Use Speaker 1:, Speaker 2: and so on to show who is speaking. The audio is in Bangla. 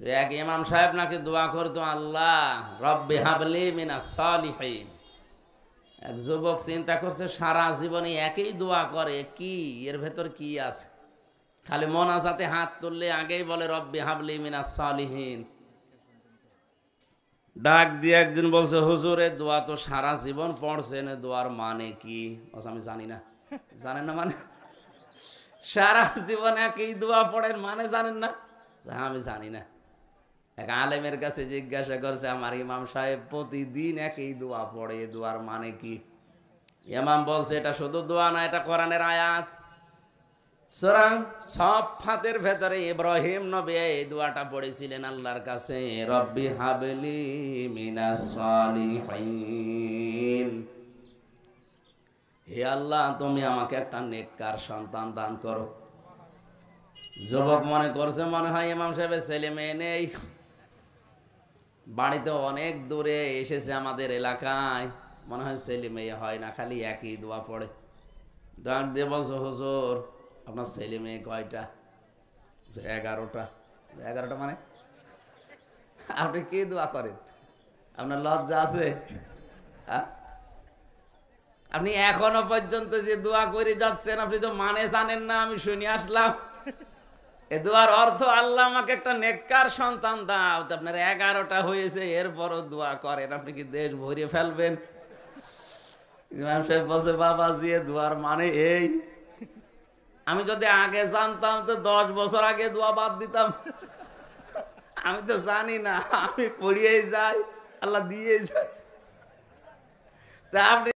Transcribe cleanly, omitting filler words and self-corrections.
Speaker 1: এক ইমাম সাহেব নাকি দোয়া করতো, আল্লাহ রব্বি হাবলি মিনাস সালিহিন। এক যুবক চিন্তা করছে সারা জীবনে একই দোয়া করে, কি এর ভেতর কি আছে? খালি মোনাজাতে হাত তুললে আগেই বলে রব্বি হাবলি মিনাস সালিহিন। ডাক দিয়ে একদিন বলছে, হুজুর এ দোয়া তো সারা জীবন পড়ছেন, এ দোয়ার মানে কি? আমি জানি না। জানেন না মানে? সারা জীবন একই দোয়া পড়েন, মানে জানেন না? হ্যাঁ, আমি জানি না। এক আলেমের কাছে জিজ্ঞাসা করছে, আমার ইমাম সাহেব প্রতিদিন একই দোয়া পড়ে, এ দোয়ার মানে কি? ইমাম বলছে, এটা শুধু দোয়া না, এটা কোরআনের আয়াত। সূরা সাফফাতের ভেতরে ইব্রাহিম নবী এই দোয়াটা পড়েছিলেন আল্লাহর কাছে, রব্বি হাবলি মিনাস সালিহিন। হে আল্লাহ, তুমি আমাকে একটা নেককার সন্তান দান করো। যুবক মনে করছে মনে হয় ইমাম সাহেবের ছেলে মেয়ে নেই, বাড়িতে অনেক দূরে এসেছে আমাদের এলাকায়, মনে হয় ছেলে মেয়ে হয় না, খালি একই দোয়া পড়ে। ডাক দিয়ে বলছো, হুজুর আপনার ছেলে মেয়ে কয়টা? 11টা। 11টা মানে? আপনি কি দোয়া করেন? আপনার লজ্জা আছে? আপনি এখনো পর্যন্ত যে দোয়া করে যাচ্ছেন, আপনি তো মানে জানেন না। আমি শুনে আসলাম এ দোয়ার অর্থ, আল্লাহ আমাকে একটা নেককার সন্তান দাও। তো আপনার 11টা হয়েছে, এরপরও দোয়া করেন, আপনি কি দেশ ভরিয়ে ফেলবেন? ইমাম সাহেব বলছে, বাবাজি এ দোয়ার মানে এই, আমি যদি আগে জানতাম তো 10 বছর আগে দোয়া বাদ দিতাম। আমি তো জানি না, আমি পড়িয়েই যাই, আল্লাহ দিয়েই যায়। তা আপনি